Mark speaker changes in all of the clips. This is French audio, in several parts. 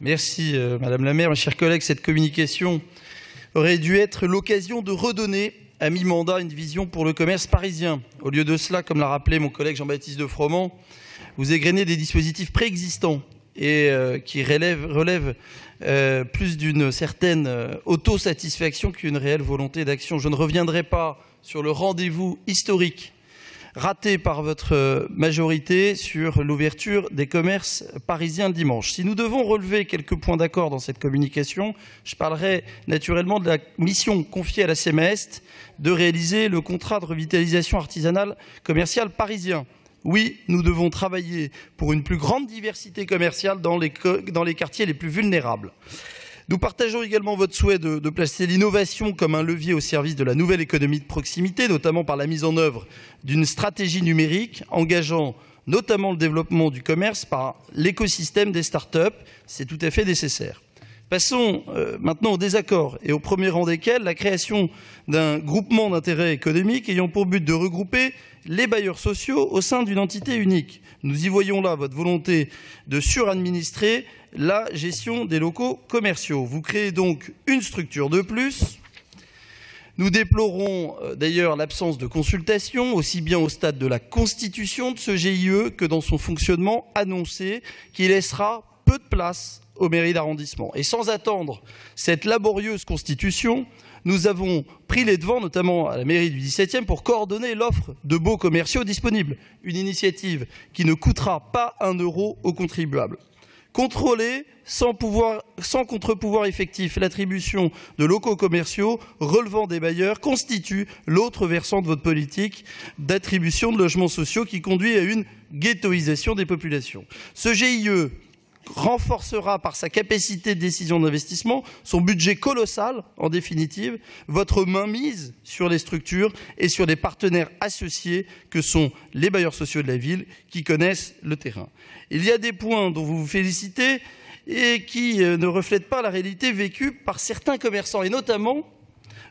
Speaker 1: Merci Madame la maire. Mes chers collègues, cette communication aurait dû être l'occasion de redonner à mi-mandat une vision pour le commerce parisien. Au lieu de cela, comme l'a rappelé mon collègue Jean-Baptiste de Froment, vous égrenez des dispositifs préexistants et qui relèvent plus d'une certaine autosatisfaction qu'une réelle volonté d'action. Je ne reviendrai pas sur le rendez-vous historique raté par votre majorité sur l'ouverture des commerces parisiens le dimanche. Si nous devons relever quelques points d'accord dans cette communication, je parlerai naturellement de la mission confiée à la CMA-Est de réaliser le contrat de revitalisation artisanale commerciale parisien. Oui, nous devons travailler pour une plus grande diversité commerciale dans les quartiers les plus vulnérables. Nous partageons également votre souhait de placer l'innovation comme un levier au service de la nouvelle économie de proximité, notamment par la mise en œuvre d'une stratégie numérique engageant notamment le développement du commerce par l'écosystème des start-up. C'est tout à fait nécessaire. Passons maintenant aux désaccords, et au premier rang desquels la création d'un groupement d'intérêt économique ayant pour but de regrouper les bailleurs sociaux au sein d'une entité unique. Nous y voyons là votre volonté de suradministrer la gestion des locaux commerciaux. Vous créez donc une structure de plus. Nous déplorons d'ailleurs l'absence de consultation, aussi bien au stade de la constitution de ce GIE que dans son fonctionnement annoncé, qui laissera peu de place aux mairies d'arrondissement. Et sans attendre cette laborieuse constitution, nous avons pris les devants, notamment à la mairie du 17e, pour coordonner l'offre de baux commerciaux disponibles. Une initiative qui ne coûtera pas un euro aux contribuables. Contrôler sans contre-pouvoir effectif l'attribution de locaux commerciaux relevant des bailleurs constitue l'autre versant de votre politique d'attribution de logements sociaux qui conduit à une ghettoisation des populations. Ce GIE renforcera par sa capacité de décision d'investissement son budget colossal, en définitive, votre mainmise sur les structures et sur les partenaires associés que sont les bailleurs sociaux de la ville qui connaissent le terrain. Il y a des points dont vous vous félicitez et qui ne reflètent pas la réalité vécue par certains commerçants, et notamment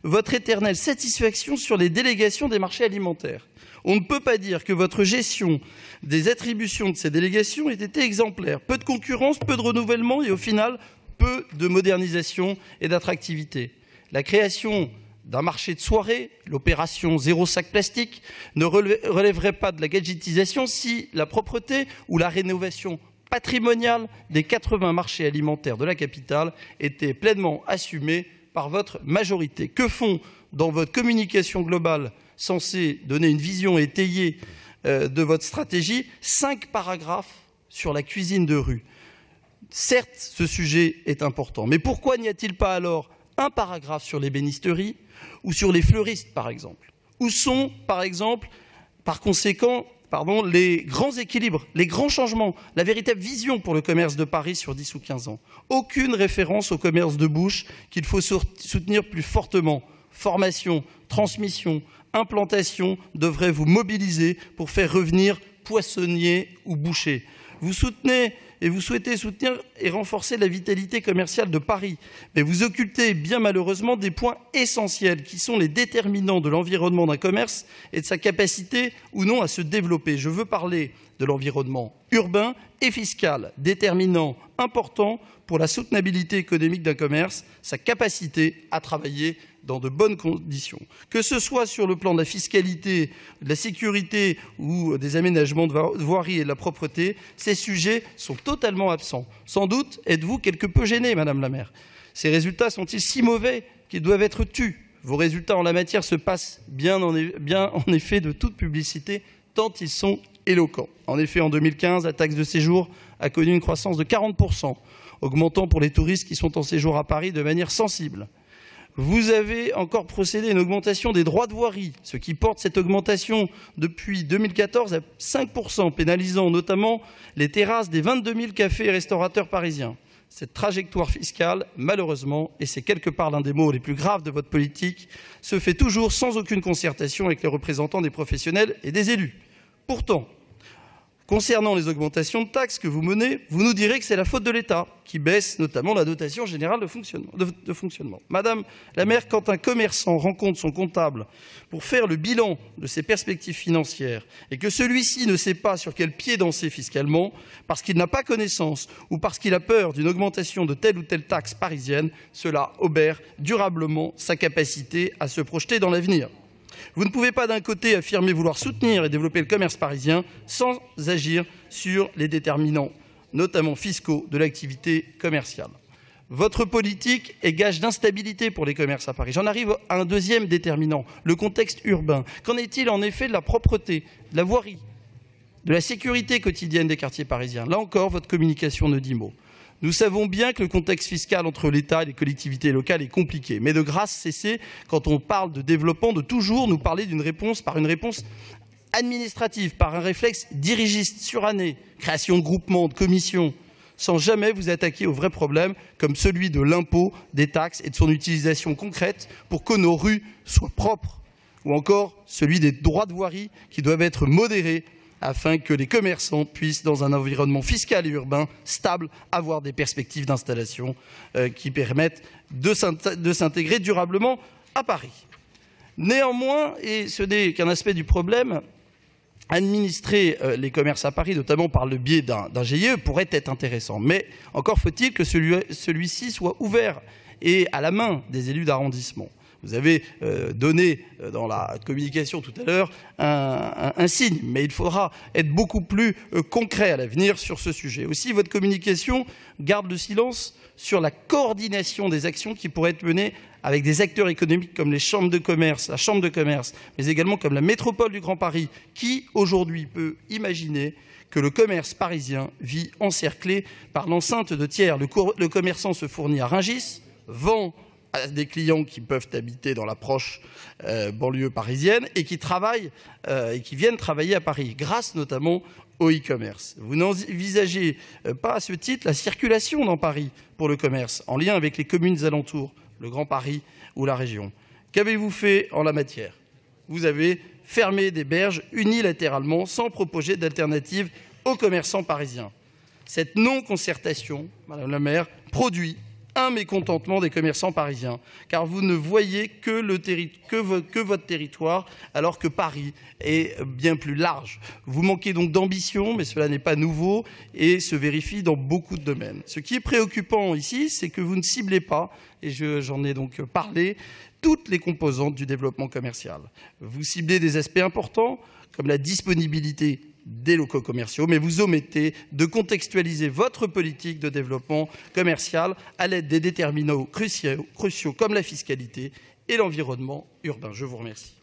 Speaker 1: votre éternelle satisfaction sur les délégations des marchés alimentaires. On ne peut pas dire que votre gestion des attributions de ces délégations ait été exemplaire. Peu de concurrence, peu de renouvellement et au final, peu de modernisation et d'attractivité. La création d'un marché de soirée, l'opération zéro sac plastique, ne relèverait pas de la gadgetisation si la propreté ou la rénovation patrimoniale des 80 marchés alimentaires de la capitale était pleinement assumée par votre majorité. Que font, dans votre communication globale censée donner une vision étayée de votre stratégie, 5 paragraphes sur la cuisine de rue? Certes, ce sujet est important, mais pourquoi n'y a-t-il pas alors un paragraphe sur l'ébénisterie ou sur les fleuristes, par exemple? Où sont, par exemple, par conséquent, les grands équilibres, les grands changements, la véritable vision pour le commerce de Paris sur 10 ou 15 ans? Aucune référence au commerce de bouche qu'il faut soutenir plus fortement. Formation, transmission, implantation devraient vous mobiliser pour faire revenir poissonniers ou bouchers. Vous soutenez et vous souhaitez soutenir et renforcer la vitalité commerciale de Paris, mais vous occultez bien malheureusement des points essentiels qui sont les déterminants de l'environnement d'un commerce et de sa capacité ou non à se développer. Je veux parler de l'environnement urbain et fiscal, déterminant important pour la soutenabilité économique d'un commerce, sa capacité à travailler dans de bonnes conditions. Que ce soit sur le plan de la fiscalité, de la sécurité ou des aménagements de voirie et de la propreté, ces sujets sont totalement absents. Sans doute êtes-vous quelque peu gênée, Madame la maire. Ces résultats sont-ils si mauvais qu'ils doivent être tus? Vos résultats en la matière se passent bien en effet de toute publicité, tant ils sont éloquents. En effet, en 2015, la taxe de séjour a connu une croissance de 40%, augmentant pour les touristes qui sont en séjour à Paris de manière sensible. Vous avez encore procédé à une augmentation des droits de voirie, ce qui porte cette augmentation depuis 2014 à 5%, pénalisant notamment les terrasses des 22 000 cafés et restaurateurs parisiens. Cette trajectoire fiscale, malheureusement, et c'est quelque part l'un des mots les plus graves de votre politique, se fait toujours sans aucune concertation avec les représentants des professionnels et des élus. Pourtant, Concernant les augmentations de taxes que vous menez, vous nous direz que c'est la faute de l'État, qui baisse notamment la dotation générale de fonctionnement. Madame la maire, quand un commerçant rencontre son comptable pour faire le bilan de ses perspectives financières et que celui-ci ne sait pas sur quel pied danser fiscalement, parce qu'il n'a pas connaissance ou parce qu'il a peur d'une augmentation de telle ou telle taxe parisienne, cela obère durablement sa capacité à se projeter dans l'avenir. Vous ne pouvez pas d'un côté affirmer vouloir soutenir et développer le commerce parisien sans agir sur les déterminants, notamment fiscaux, de l'activité commerciale. Votre politique est gage d'instabilité pour les commerces à Paris. J'en arrive à un deuxième déterminant, le contexte urbain. Qu'en est-il en effet de la propreté, de la voirie, de la sécurité quotidienne des quartiers parisiens? Là encore, votre communication ne dit mot. Nous savons bien que le contexte fiscal entre l'État et les collectivités locales est compliqué. Mais de grâce, cessez, quand on parle de développement, de toujours nous parler d'une réponse par une réponse administrative, par un réflexe dirigiste, suranné, création de groupements, de commissions, sans jamais vous attaquer aux vrais problèmes, comme celui de l'impôt, des taxes et de son utilisation concrète pour que nos rues soient propres, ou encore celui des droits de voirie qui doivent être modérés afin que les commerçants puissent, dans un environnement fiscal et urbain stable, avoir des perspectives d'installation qui permettent de s'intégrer durablement à Paris. Néanmoins, et ce n'est qu'un aspect du problème, administrer les commerces à Paris, notamment par le biais d'un GIE, pourrait être intéressant. Mais encore faut-il que celui-ci soit ouvert et à la main des élus d'arrondissement. Vous avez donné dans la communication tout à l'heure un signe, mais il faudra être beaucoup plus concret à l'avenir sur ce sujet. Aussi, votre communication garde le silence sur la coordination des actions qui pourraient être menées avec des acteurs économiques comme les chambres de commerce, la chambre de commerce, mais également comme la métropole du Grand Paris, qui aujourd'hui peut imaginer que le commerce parisien vit encerclé par l'enceinte de tiers. Le commerçant se fournit à Rungis, vend à des clients qui peuvent habiter dans la proche banlieue parisienne et qui travaillent et qui viennent travailler à Paris, grâce notamment au e-commerce. Vous n'envisagez pas à ce titre la circulation dans Paris pour le commerce, en lien avec les communes alentours, le Grand Paris ou la région. Qu'avez-vous fait en la matière? Vous avez fermé des berges unilatéralement sans proposer d'alternative aux commerçants parisiens. Cette non-concertation, Madame la maire, produit un mécontentement des commerçants parisiens, car vous ne voyez que votre territoire, alors que Paris est bien plus large. Vous manquez donc d'ambition, mais cela n'est pas nouveau et se vérifie dans beaucoup de domaines. Ce qui est préoccupant ici, c'est que vous ne ciblez pas, et j'en ai donc parlé, toutes les composantes du développement commercial. Vous ciblez des aspects importants, comme la disponibilité des locaux commerciaux, mais vous omettez de contextualiser votre politique de développement commercial à l'aide des déterminants cruciaux comme la fiscalité et l'environnement urbain. Je vous remercie.